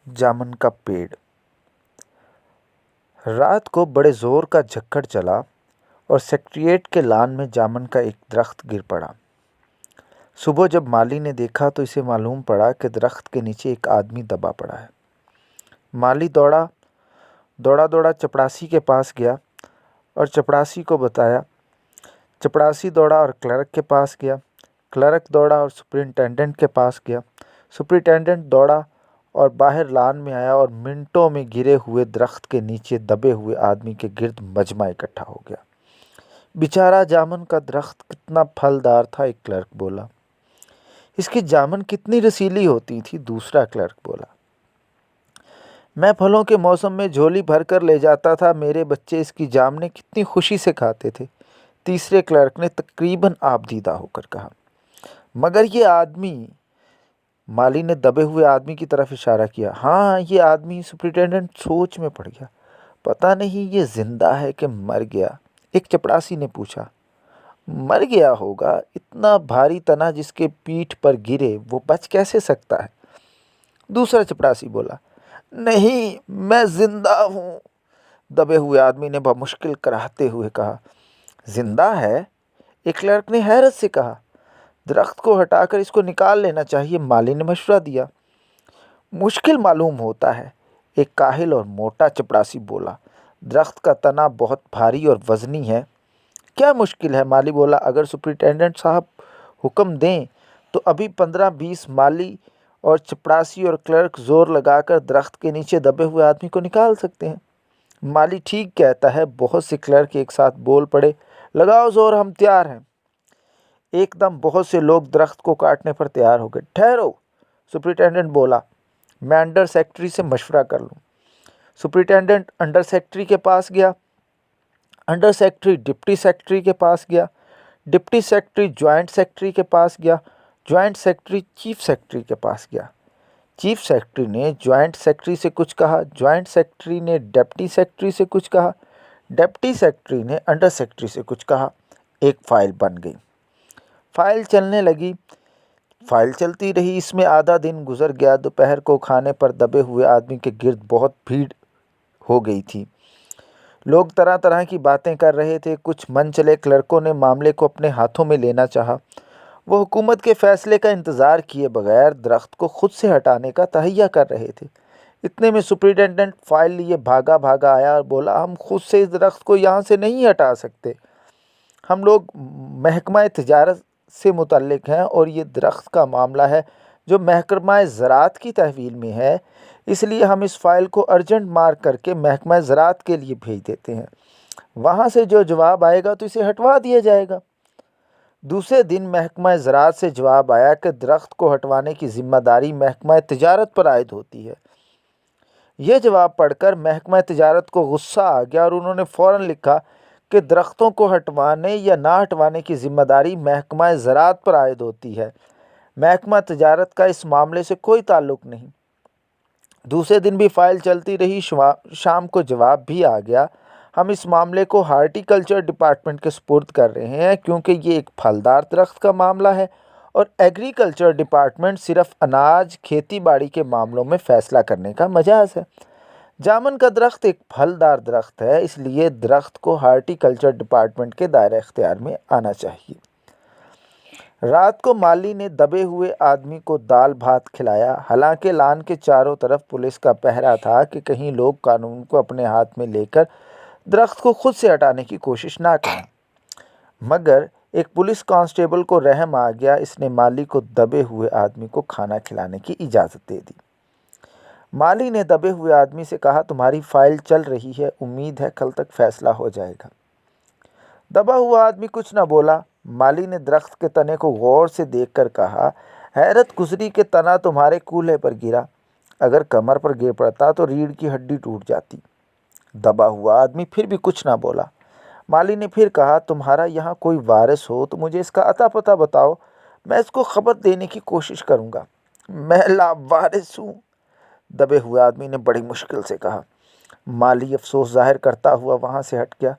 जामुन का पेड़। रात को बड़े जोर का झक्कड़ चला और सेक्रेटेरिएट के लान में जामुन का एक दरख्त गिर पड़ा। सुबह जब माली ने देखा तो इसे मालूम पड़ा कि दरख्त के नीचे एक आदमी दबा पड़ा है। माली दौड़ा दौड़ा चपरासी के पास गया और चपरासी को बताया। चपरासी दौड़ा और क्लर्क के पास गया। क्लर्क दौड़ा और सुपरिटेंडेंट के पास गया। सुपरिटेंडेंट दौड़ा और बाहर लान में आया और मिनटों में गिरे हुए दरख्त के नीचे दबे हुए आदमी के गिर्द मजमा इकट्ठा हो गया। बेचारा जामुन का दरख्त कितना फलदार था, एक क्लर्क बोला। इसकी जामुन कितनी रसीली होती थी, दूसरा क्लर्क बोला। मैं फलों के मौसम में झोली भर कर ले जाता था, मेरे बच्चे इसकी जामुनें कितनी खुशी से खाते थे, तीसरे क्लर्क ने तकरीबन आबदीदा होकर कहा। मगर ये आदमी, माली ने दबे हुए आदमी की तरफ इशारा किया। हाँ, ये आदमी। सुपरिटेंडेंट सोच में पड़ गया। पता नहीं ये जिंदा है कि मर गया, एक चपरासी ने पूछा। मर गया होगा, इतना भारी तना जिसके पीठ पर गिरे वो बच कैसे सकता है, दूसरा चपरासी बोला। नहीं, मैं जिंदा हूँ, दबे हुए आदमी ने बमुश्किल कराहते हुए कहा। जिंदा है, एक क्लर्क ने हैरत से कहा। दरख्त को हटाकर इसको निकाल लेना चाहिए, माली ने मशवरा दिया। मुश्किल मालूम होता है, एक काहिल और मोटा चपरासी बोला। दरख्त का तना बहुत भारी और वजनी है। क्या मुश्किल है, माली बोला। अगर सुपरिटेंडेंट साहब हुक्म दें तो अभी 15-20 माली और चपरासी और क्लर्क जोर लगाकर दरख्त के नीचे दबे हुए आदमी को निकाल सकते हैं। माली ठीक कहता है, बहुत से क्लर्क एक साथ बोल पड़े। लगाओ जोर, हम तैयार हैं। एकदम बहुत से लोग दरख्त को काटने पर तैयार हो गए। ठहरो, सुपरिटेंडेंट बोला, मैं अंडर सेक्रेटरी से मशवरा कर लूँ। सुपरिटेंडेंट अंडर सेक्रेटरी के पास गया। अंडर सेक्रेटरी डिप्टी सेक्रेटरी के पास गया। डिप्टी सेक्रेटरी ज्वाइंट सेक्रेटरी के पास गया। ज्वाइंट सेक्रेटरी चीफ सेक्रेटरी के पास गया। चीफ सेक्रेटरी ने ज्वाइंट सेक्रेटरी से कुछ कहा। ज्वाइंट सेक्रेटरी ने डिप्टी सेक्रेटरी से कुछ कहा। डिप्टी सेक्रेटरी ने अंडर सेक्रेटरी से कुछ कहा। एक फाइल बन गई। फाइल चलने लगी। फाइल चलती रही। इसमें आधा दिन गुजर गया। दोपहर को खाने पर दबे हुए आदमी के गिर्द बहुत भीड़ हो गई थी। लोग तरह तरह की बातें कर रहे थे। कुछ मन चले क्लर्कों ने मामले को अपने हाथों में लेना चाहा। वो हुकूमत के फैसले का इंतज़ार किए बगैर दरख्त को खुद से हटाने का तहैया कर रहे थे। इतने में सुपरिटेंडेंट फाइल लिए भागा भागा आया और बोला, हम खुद से इस दरख्त को यहाँ से नहीं हटा सकते। हम लोग महकमा तिजारत से मुतल्लिक हैं और ये दरख्त का मामला है जो महकमा ज़राअत की तहवील में है, इसलिए हम इस फ़ाइल को अर्जेंट मार्क करके महकमा ज़राअत के लिए भेज देते हैं। वहाँ से जो जवाब आएगा तो इसे हटवा दिया जाएगा। दूसरे दिन महकमा ज़राअत से जवाब आया कि दरख्त को हटवाने की ज़िम्मेदारी महकमा तिजारत पर आयद होती है। यह जवाब पढ़कर महकमा तिजारत को गुस्सा आ गया और उन्होंने फ़ौरन लिखा कि दरख्तों को हटवाने या ना हटवाने की ज़िम्मेदारी महकमा ज़राअत पर आयद होती है, महकमा तिजारत का इस मामले से कोई ताल्लुक़ नहीं। दूसरे दिन भी फ़ाइल चलती रही। शाम को जवाब भी आ गया, हम इस मामले को हार्टिकल्चर डिपार्टमेंट के सुपुर्द कर रहे हैं क्योंकि ये एक फलदार दरख्त का मामला है और एग्रीकल्चर डिपार्टमेंट सिर्फ अनाज खेती बाड़ी के मामलों में फ़ैसला करने का मजाज है। जामुन का दरख्त एक फलदार दरख्त है, इसलिए दरख्त को हार्टिकल्चर डिपार्टमेंट के दायरे इख्तियार में आना चाहिए। रात को माली ने दबे हुए आदमी को दाल भात खिलाया। हालांकि लान के चारों तरफ पुलिस का पहरा था कि कहीं लोग कानून को अपने हाथ में लेकर दरख्त को खुद से हटाने की कोशिश ना करें। मगर एक पुलिस कांस्टेबल को रहम आ गया। इसने माली को दबे हुए आदमी को खाना खिलाने की इजाज़त दे दी। माली ने दबे हुए आदमी से कहा, तुम्हारी फाइल चल रही है, उम्मीद है कल तक फैसला हो जाएगा। दबा हुआ आदमी कुछ न बोला। माली ने दरख्त के तने को गौर से देखकर कहा, हैरत गुजरी के तना तुम्हारे कूल्हे पर गिरा, अगर कमर पर गिर पड़ता तो रीढ़ की हड्डी टूट जाती। दबा हुआ आदमी फिर भी कुछ ना बोला। माली ने फिर कहा, तुम्हारा यहाँ कोई वारिस हो तो मुझे इसका अता पता बताओ, मैं इसको खबर देने की कोशिश करूँगा। मैं लावारिस हूँ, दबे हुए आदमी ने बड़ी मुश्किल से कहा। माली अफसोस जाहिर करता हुआ वहाँ से हट गया।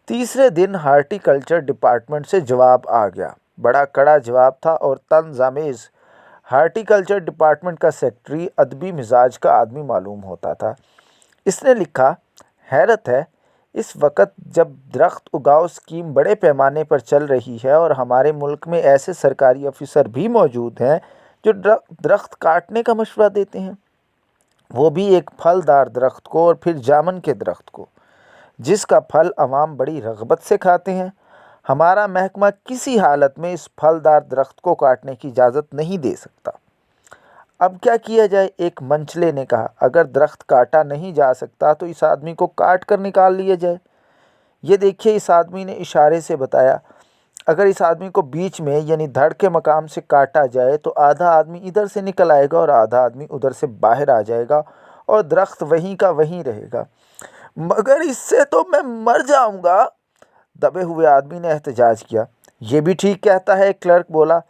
तीसरे दिन हार्टिकल्चर डिपार्टमेंट से जवाब आ गया। बड़ा कड़ा जवाब था और तंज़ामेज़। हार्टिकल्चर डिपार्टमेंट का सेक्रेटरी अदबी मिजाज का आदमी मालूम होता था। इसने लिखा, हैरत है, इस वक्त जब दरख्त उगाओ स्कीम बड़े पैमाने पर चल रही है और हमारे मुल्क में ऐसे सरकारी अफसर भी मौजूद हैं जो दरख्त काटने का मशवरा देते हैं, वो भी एक फलदार दरख्त को और फिर जामन के दरख्त को, जिसका फल अवाम बड़ी रगबत से खाते हैं। हमारा महकमा किसी हालत में इस फलदार दरख्त को काटने की इजाज़त नहीं दे सकता। अब क्या किया जाए? एक मंचले ने कहा, अगर दरख्त काटा नहीं जा सकता तो इस आदमी को काट कर निकाल लिया जाए। ये देखिए, इस आदमी ने इशारे से बताया, अगर इस आदमी को बीच में यानी धड़ के मकाम से काटा जाए तो आधा आदमी इधर से निकल आएगा और आधा आदमी उधर से बाहर आ जाएगा और दरख्त वहीं का वहीं रहेगा। मगर इससे तो मैं मर जाऊंगा, दबे हुए आदमी ने एहतजाज किया। ये भी ठीक कहता है, क्लर्क बोला।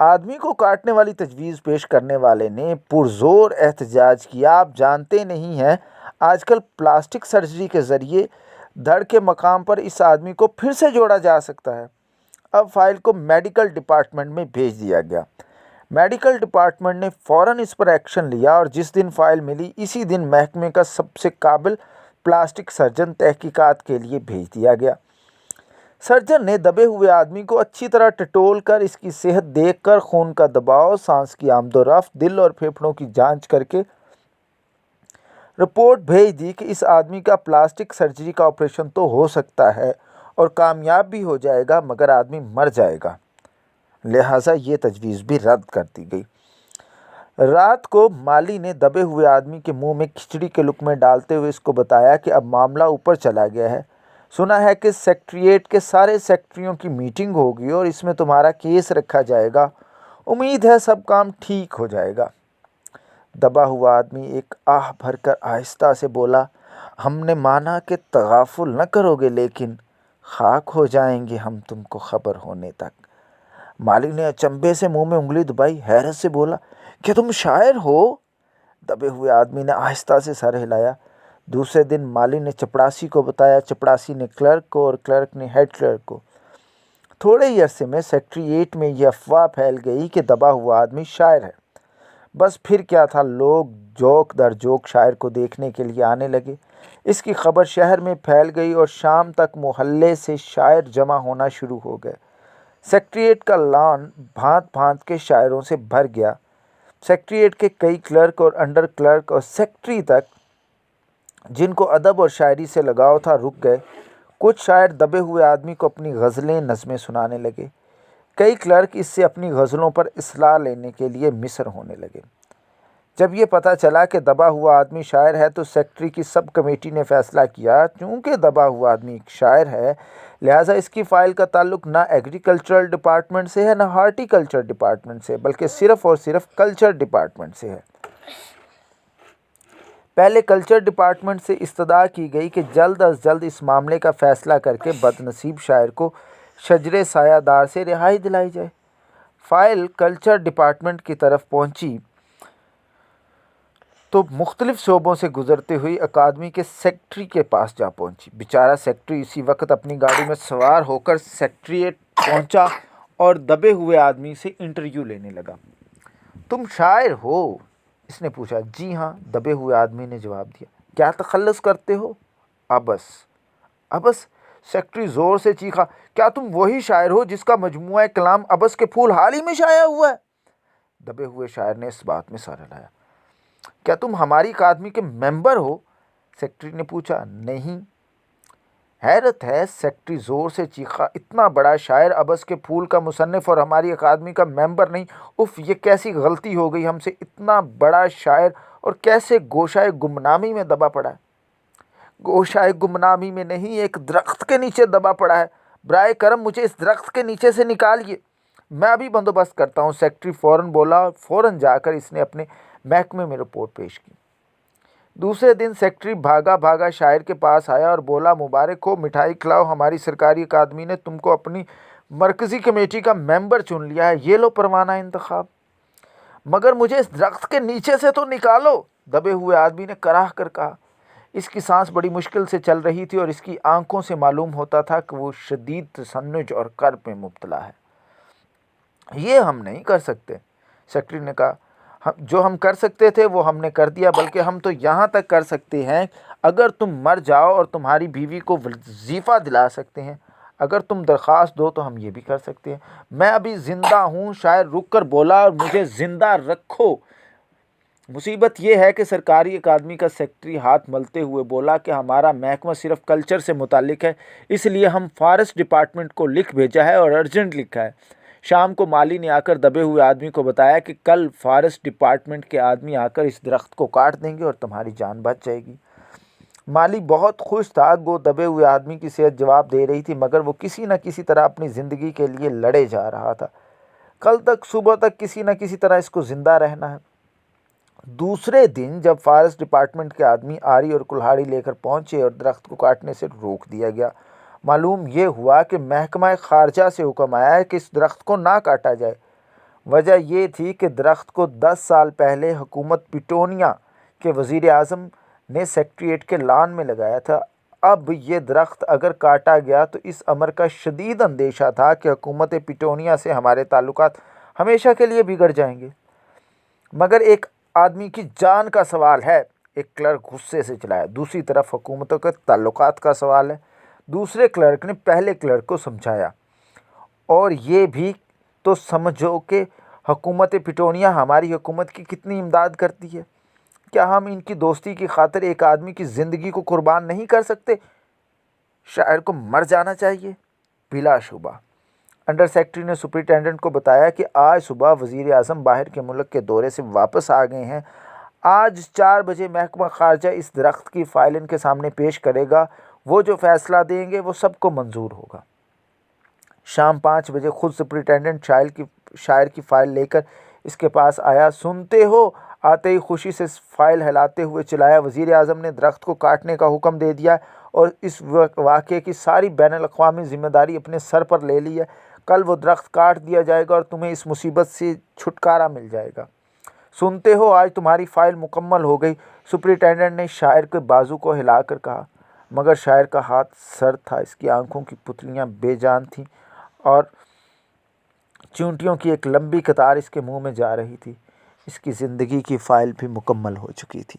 आदमी को काटने वाली तजवीज़ पेश करने वाले ने पुरजोर एहतजाज किया, आप जानते नहीं हैं, आजकल प्लास्टिक सर्जरी के ज़रिए धड़ के मकाम पर इस आदमी को फिर से जोड़ा जा सकता है। अब फाइल को मेडिकल डिपार्टमेंट में भेज दिया गया। मेडिकल डिपार्टमेंट ने फ़ौरन इस पर एक्शन लिया और जिस दिन फाइल मिली इसी दिन महकमे का सबसे काबिल प्लास्टिक सर्जन तहकीकात के लिए भेज दिया गया। सर्जन ने दबे हुए आदमी को अच्छी तरह टटोल कर इसकी सेहत देखकर खून का दबाव, सांस की आमदोरफ्त, दिल और फेफड़ों की जांच करके रिपोर्ट भेज दी कि इस आदमी का प्लास्टिक सर्जरी का ऑपरेशन तो हो सकता है और कामयाब भी हो जाएगा, मगर आदमी मर जाएगा। लिहाजा ये तजवीज़ भी रद्द कर दी गई। रात को माली ने दबे हुए आदमी के मुंह में खिचड़ी के लुक़मे डालते हुए इसको बताया कि अब मामला ऊपर चला गया है। सुना है कि सेक्रेटेरिएट के सारे सेक्रेटरियों की मीटिंग होगी और इसमें तुम्हारा केस रखा जाएगा। उम्मीद है सब काम ठीक हो जाएगा। दबा हुआ आदमी एक आह भरकर आहिस्ता से बोला, हमने माना कि तगाफुल न करोगे, लेकिन खाक हो जाएंगे हम तुमको खबर होने तक। मालिक ने अचंभे से मुंह में उंगली दबाई, हैरत से बोला, क्या तुम शायर हो? दबे हुए आदमी ने आहिस्ता से सर हिलाया। दूसरे दिन माली ने चपड़ासी को बताया, चपड़ासी ने क्लर्क को और क्लर्क ने हेड क्लर्क को। थोड़े ही अरसे में सेक्रेटेरिएट में यह अफवाह फैल गई कि दबा हुआ आदमी शायर है। बस फिर क्या था, लोग जोक दर जोक शायर को देखने के लिए आने लगे। इसकी खबर शहर में फैल गई और शाम तक मोहल्ले से शायर जमा होना शुरू हो गए। सेक्रेटेरिएट का लॉन भांत भांत के शायरों से भर गया। सेक्रेटेरिएट के कई क्लर्क और अंडर क्लर्क और सेक्रेटरी तक, जिनको अदब और शायरी से लगाव था, रुक गए। कुछ शायर दबे हुए आदमी को अपनी गज़लें नज़में सुनाने लगे। कई क्लर्क इससे अपनी गज़लों पर इस्लाह लेने के लिए मिस्र होने लगे। जब ये पता चला कि दबा हुआ आदमी शायर है तो सेक्रेटरी की सब कमेटी ने फ़ैसला किया, चूँकि दबा हुआ आदमी एक शायर है, लिहाजा इसकी फ़ाइल का ताल्लुक़ ना एग्रीकल्चरल डिपार्टमेंट से है ना हार्टिकल्चर डिपार्टमेंट से, बल्कि सिर्फ़ और सिर्फ कल्चर डिपार्टमेंट से है। पहले कल्चर डिपार्टमेंट से इस्तदा की गई कि जल्द अज जल्द इस मामले का फ़ैसला करके बदनसीब शायर को शजरे सायादार से रिहाई दिलाई जाए। फ़ाइल कल्चर डिपार्टमेंट की तरफ पहुंची तो मुख्तलिफ शोबों से गुजरते हुए अकादमी के सेक्रेटरी के पास जा पहुंची। बेचारा सेक्रेटरी इसी वक्त अपनी गाड़ी में सवार होकर सेक्रेटेरिएट पहुंचा और दबे हुए आदमी से इंटरव्यू लेने लगा। तुम शायर हो? इसने पूछा। जी हाँ, दबे हुए आदमी ने जवाब दिया। क्या तखल्लुस करते हो? अबस। अबस? सेक्रेटरी ज़ोर से चीखा, क्या तुम वही शायर हो जिसका मजमुआ कलाम अबस के फूल हाल ही में शाया हुआ है? दबे हुए शायर ने इस बात में सर हिलाया। क्या तुम हमारी अकादमी के मेंबर हो? सेक्रेटरी ने पूछा। नहीं। हैरत है, सेक्रेटरी ज़ोर से चीखा, इतना बड़ा शायर अबस के फूल का मुसन्निफ और हमारी अकादमी का मेंबर नहीं? उफ़, ये कैसी गलती हो गई हमसे, इतना बड़ा शायर और कैसे गोशाए गुमनामी में दबा पड़ा है। गोशाए गुमनामी में नहीं, एक दरख्त के नीचे दबा पड़ा है। बराए करम मुझे इस दरख्त के नीचे से निकालिए, मैं अभी बंदोबस्त करता हूँ। सेक्रेटरी फ़ौरन बोला। फ़ौरन जाकर इसने अपने महकमे में रिपोर्ट पेश की। दूसरे दिन सेक्रेटरी भागा भागा शायर के पास आया और बोला, मुबारक हो, मिठाई खिलाओ, हमारी सरकारी अकादमी ने तुमको अपनी मरकज़ी कमेटी का मेंबर चुन लिया है, ये लो परवाना इंतखाब। मगर मुझे इस दरख्त के नीचे से तो निकालो, दबे हुए आदमी ने कराह कर कहा। इसकी सांस बड़ी मुश्किल से चल रही थी और इसकी आंखों से मालूम होता था कि वो शदीद तसन्नुज और कर्ब में मुब्तला है। ये हम नहीं कर सकते, सेक्रेटरी ने कहा, जो हम कर सकते थे वो हमने कर दिया, बल्कि हम तो यहाँ तक कर सकते हैं, अगर तुम मर जाओ और तुम्हारी बीवी को वजीफ़ा दिला सकते हैं, अगर तुम दरख्वास्त दो तो हम ये भी कर सकते हैं। मैं अभी ज़िंदा हूँ, शायर रुक कर बोला, और मुझे ज़िंदा रखो। मुसीबत यह है कि सरकारी अकादमी का सेक्रेटरी हाथ मलते हुए बोला कि हमारा महकमा सिर्फ कल्चर से मुतालिक है, इसलिए हम फॉरेस्ट डिपार्टमेंट को लिख भेजा है और अर्जेंट लिखा है। शाम को माली ने आकर दबे हुए आदमी को बताया कि कल फॉरेस्ट डिपार्टमेंट के आदमी आकर इस दरख्त को काट देंगे और तुम्हारी जान बच जाएगी। माली बहुत खुश था। वो दबे हुए आदमी की सेहत जवाब दे रही थी, मगर वो किसी न किसी तरह अपनी ज़िंदगी के लिए लड़े जा रहा था। कल तक सुबह तक किसी न किसी तरह इसको ज़िंदा रहना है। दूसरे दिन जब फॉरेस्ट डिपार्टमेंट के आदमी आरी और कुल्हाड़ी लेकर पहुंचे और दरख्त को काटने से रोक दिया गया। मालूम ये हुआ कि महकमा खारजा से हुक्म आया है कि इस दरख्त को ना काटा जाए। वजह ये थी कि दरख्त को 10 साल पहले हुकूमत पिटोनिया के वज़ीर आज़म ने सेक्रेटेरिएट के लान में लगाया था। अब ये दरख्त अगर काटा गया तो इस अमर का शदीद अंदेशा था कि हुकूमत पिटोनिया से हमारे ताल्लुकात हमेशा के लिए बिगड़ जाएंगे। मगर एक आदमी की जान का सवाल है, एक क्लर्क गुस्से से चिल्लाया। दूसरी तरफ हुकूमतों के ताल्लुकात का सवाल है। दूसरे क्लर्क ने पहले क्लर्क को समझाया, और ये भी तो समझो कि हुकूमत पिटोनिया हमारी हुकूमत की कितनी इमदाद करती है। क्या हम इनकी दोस्ती की खातिर एक आदमी की ज़िंदगी को कुर्बान नहीं कर सकते? शायर को मर जाना चाहिए। बिलाशुबा अंडर सेक्रेटरी ने सुपरिटेंडेंट को बताया कि आज सुबह वज़ीर आज़म बाहर के मुल्क के दौरे से वापस आ गए हैं। आज 4 बजे महकमा खारजा इस दरख्त की फ़ाइल इनके सामने पेश करेगा। वो जो फ़ैसला देंगे वो सबको मंजूर होगा। शाम 5 बजे खुद सुपरिटेंडेंट शायर की फ़ाइल लेकर इसके पास आया। सुनते हो, आते ही खुशी से फ़ाइल हिलाते हुए चिल्लाया, वज़ीर आज़म ने दरख्त को काटने का हुक्म दे दिया और इस वाक़े की सारी बैनुल-अक़वामी ज़िम्मेदारी अपने सर पर ले ली है। कल वो दरख्त काट दिया जाएगा और तुम्हें इस मुसीबत से छुटकारा मिल जाएगा। सुनते हो, आज तुम्हारी फ़ाइल मुकम्मल हो गई। सुपरिटेंडेंट ने शायर के बाजू को हिलाकर कहा, मगर शायर का हाथ सर्द था। इसकी आंखों की पुतलियां बेजान थीं और चींटियों की एक लंबी कतार इसके मुंह में जा रही थी। इसकी ज़िंदगी की फ़ाइल भी मुकम्मल हो चुकी थी।